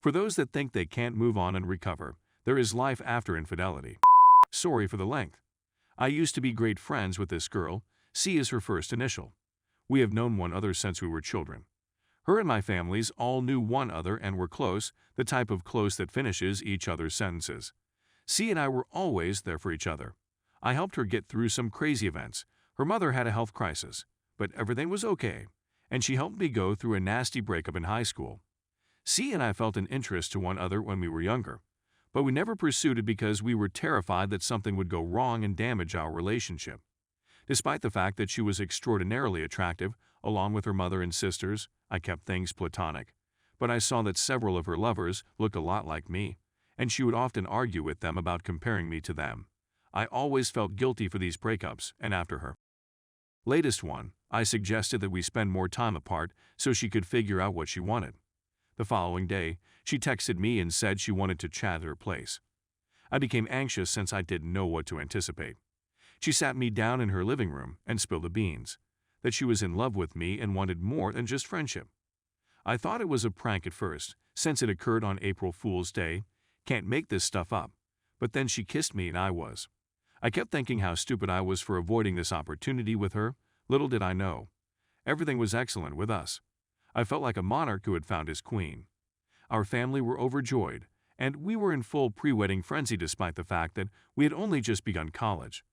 For those that think they can't move on and recover, there is life after infidelity. Sorry for the length. I used to be great friends with this girl. C is her first initial. We have known one another since we were children. Her and my families all knew one another and were close, the type of close that finishes each other's sentences. C and I were always there for each other. I helped her get through some crazy events. Her mother had a health crisis, but everything was okay, and she helped me go through a nasty breakup in high school. C and I felt an interest to one another when we were younger, but we never pursued it because we were terrified that something would go wrong and damage our relationship. Despite the fact that she was extraordinarily attractive, along with her mother and sisters, I kept things platonic. But I saw that several of her lovers looked a lot like me, and she would often argue with them about comparing me to them. I always felt guilty for these breakups, and after her latest one, I suggested that we spend more time apart so she could figure out what she wanted. The following day, she texted me and said she wanted to chat at her place. I became anxious since I didn't know what to anticipate. She sat me down in her living room and spilled the beans, that she was in love with me and wanted more than just friendship. I thought it was a prank at first, since it occurred on April Fool's Day. Can't make this stuff up. But then she kissed me and I kept thinking how stupid I was for avoiding this opportunity with her. Little did I know. Everything was excellent with us. I felt like a monarch who had found his queen. Our family were overjoyed, and we were in full pre-wedding frenzy despite the fact that we had only just begun college.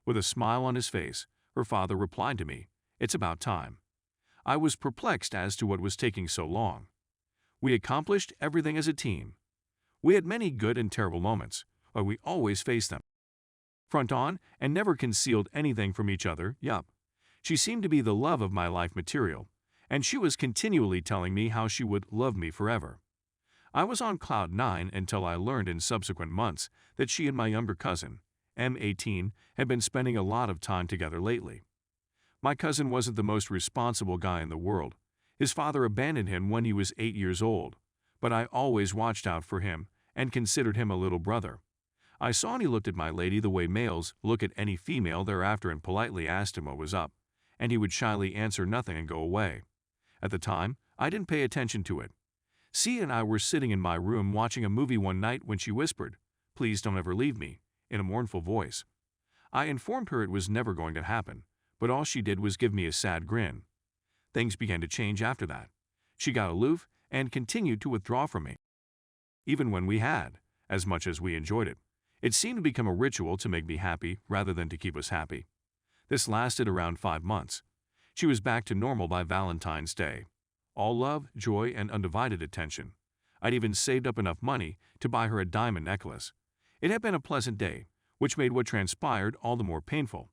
With a smile on his face, her father replied to me, "It's about time." I was perplexed as to what was taking so long. We accomplished everything as a team. We had many good and terrible moments, but we always faced them front on and never concealed anything from each other. Yup. She seemed to be the love of my life material, and she was continually telling me how she would love me forever. I was on cloud 9 until I learned in subsequent months that she and my younger cousin, M18, had been spending a lot of time together lately. My cousin wasn't the most responsible guy in the world. His father abandoned him when he was 8 years old, but I always watched out for him and considered him a little brother. I saw and he looked at my lady the way males look at any female thereafter and politely asked him what was up, and he would shyly answer nothing and go away. At the time, I didn't pay attention to it. C and I were sitting in my room watching a movie one night when she whispered, "Please don't ever leave me," in a mournful voice. I informed her it was never going to happen, but all she did was give me a sad grin. Things began to change after that. She got aloof and continued to withdraw from me. Even when we had, as much as we enjoyed it, it seemed to become a ritual to make me happy rather than to keep us happy. This lasted around 5 months. She was back to normal by Valentine's Day. All love, joy, and undivided attention. I'd even saved up enough money to buy her a diamond necklace. It had been a pleasant day, which made what transpired all the more painful.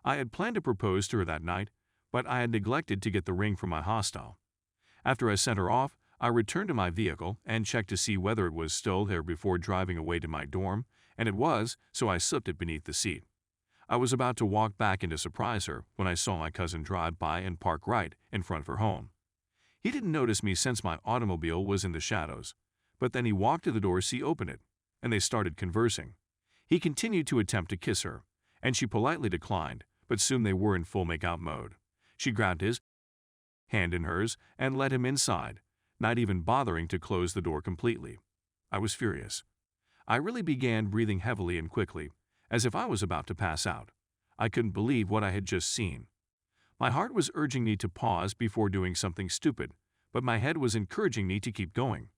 I had planned to propose to her that night, but I had neglected to get the ring from my hostel. After I sent her off, I returned to my vehicle and checked to see whether it was still there before driving away to my dorm, and it was, so I slipped it beneath the seat. I was about to walk back in to surprise her when I saw my cousin drive by and park right in front of her home. He didn't notice me since my automobile was in the shadows, but then he walked to the door, opened it, and they started conversing. He continued to attempt to kiss her, and she politely declined, but soon they were in full make-out mode. She grabbed his hand in hers and led him inside, not even bothering to close the door completely. I was furious. I really began breathing heavily and quickly, as if I was about to pass out. I couldn't believe what I had just seen. My heart was urging me to pause before doing something stupid, but my head was encouraging me to keep going.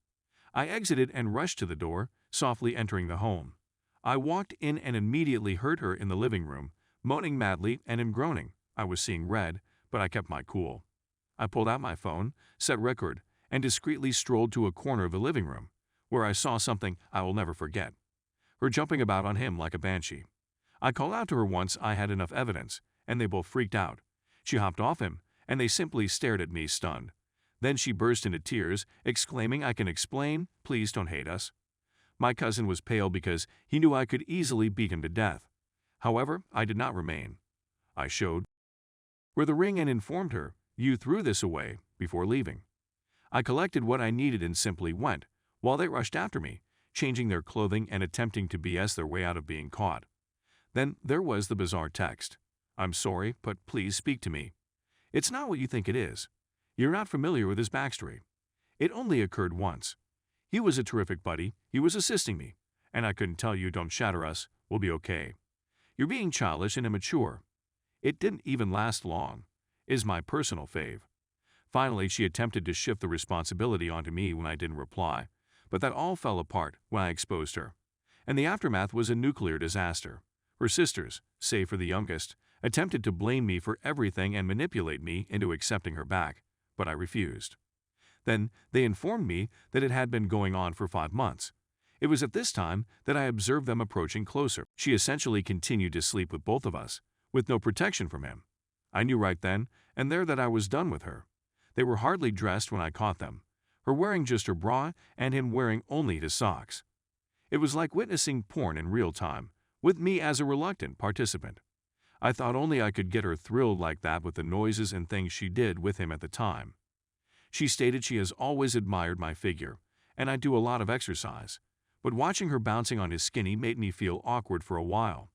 I exited and rushed to the door, softly entering the home. I walked in and immediately heard her in the living room, moaning madly and groaning. I was seeing red, but I kept my cool. I pulled out my phone, set record, and discreetly strolled to a corner of the living room, where I saw something I will never forget. Her jumping about on him like a banshee. I called out to her once I had enough evidence, and they both freaked out. She hopped off him, and they simply stared at me stunned. Then she burst into tears, exclaiming, "I can explain, please don't hate us." My cousin was pale because he knew I could easily beat him to death. However, I did not remain. I showed her the ring and informed her, "You threw this away," before leaving. I collected what I needed and simply went, while they rushed after me, changing their clothing and attempting to BS their way out of being caught. Then there was the bizarre text. "I'm sorry, but please speak to me. It's not what you think it is. You're not familiar with his backstory. It only occurred once. He was a terrific buddy, he was assisting me, and I couldn't tell you don't shatter us, we'll be okay. You're being childish and immature. It didn't even last long, is my personal fave. Finally, she attempted to shift the responsibility onto me when I didn't reply, but that all fell apart when I exposed her. And the aftermath was a nuclear disaster. Her sisters, save for the youngest, attempted to blame me for everything and manipulate me into accepting her back, but I refused. Then they informed me that it had been going on for 5 months. It was at this time that I observed them approaching closer. She essentially continued to sleep with both of us, with no protection from him. I knew right then and there that I was done with her. They were hardly dressed when I caught them, her wearing just her bra and him wearing only his socks. It was like witnessing porn in real time, with me as a reluctant participant. I thought only I could get her thrilled like that with the noises and things she did with him at the time. She stated she has always admired my figure, and I do a lot of exercise, but watching her bouncing on his skinny made me feel awkward for a while.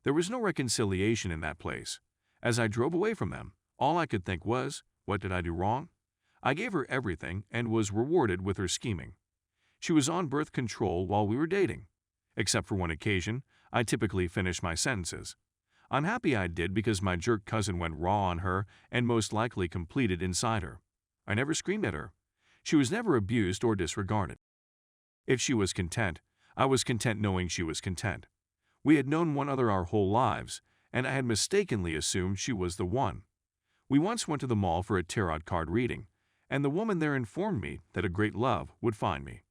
There was no reconciliation in that place. As I drove away from them, all I could think was, what did I do wrong? I gave her everything and was rewarded with her scheming. She was on birth control while we were dating. Except for one occasion, I typically finish my sentences. I'm happy I did because my jerk cousin went raw on her and most likely completed inside her. I never screamed at her. She was never abused or disregarded. If she was content, I was content knowing she was content. We had known one another our whole lives, and I had mistakenly assumed she was the one. We once went to the mall for a tarot card reading, and the woman there informed me that a great love would find me.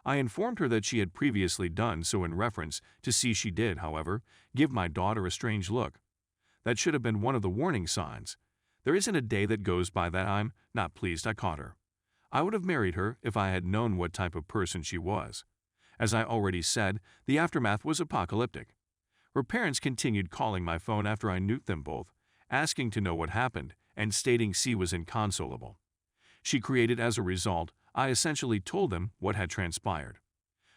I informed her that she had previously done so in reference to see she did, however, give my daughter a strange look. That should have been one of the warning signs. There isn't a day that goes by that I'm not pleased I caught her. I would have married her if I had known what type of person she was. As I already said, the aftermath was apocalyptic. Her parents continued calling my phone after I nuked them both, asking to know what happened and stating C was inconsolable. She created as a result. I essentially told them what had transpired.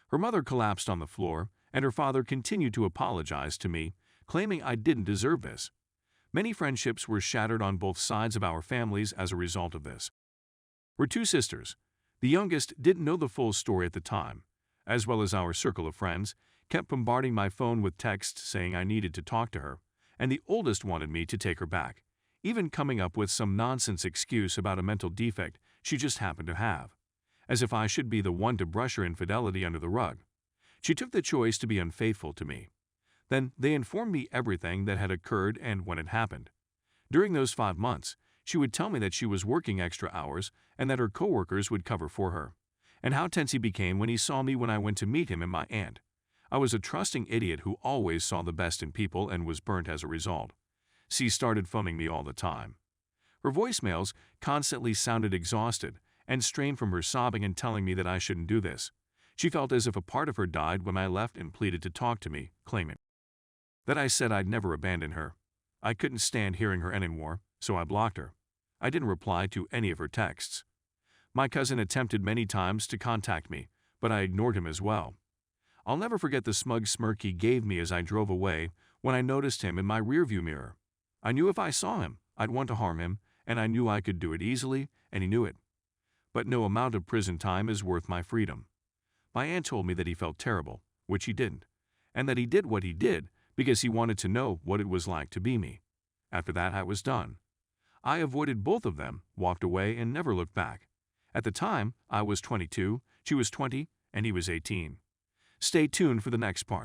Her mother collapsed on the floor, and her father continued to apologize to me, claiming I didn't deserve this. Many friendships were shattered on both sides of our families as a result of this. We're 2 sisters. The youngest didn't know the full story at the time, as well as our circle of friends, kept bombarding my phone with texts saying I needed to talk to her, and the oldest wanted me to take her back, even coming up with some nonsense excuse about a mental defect she just happened to have, as if I should be the one to brush her infidelity under the rug. She took the choice to be unfaithful to me. Then they informed me everything that had occurred and when it happened. During those 5 months, she would tell me that she was working extra hours and that her coworkers would cover for her, and how tense he became when he saw me when I went to meet him and my aunt. I was a trusting idiot who always saw the best in people and was burnt as a result. She started phoning me all the time. Her voicemails constantly sounded exhausted and strained from her sobbing and telling me that I shouldn't do this. She felt as if a part of her died when I left and pleaded to talk to me, claiming that I said I'd never abandon her. I couldn't stand hearing her anymore, so I blocked her. I didn't reply to any of her texts. My cousin attempted many times to contact me, but I ignored him as well. I'll never forget the smug smirk he gave me as I drove away when I noticed him in my rearview mirror. I knew if I saw him, I'd want to harm him, and I knew I could do it easily, and he knew it. But no amount of prison time is worth my freedom. My aunt told me that he felt terrible, which he didn't, and that he did what he did because he wanted to know what it was like to be me. After that, I was done. I avoided both of them, walked away, and never looked back. At the time, I was 22, she was 20, and he was 18. Stay tuned for the next part.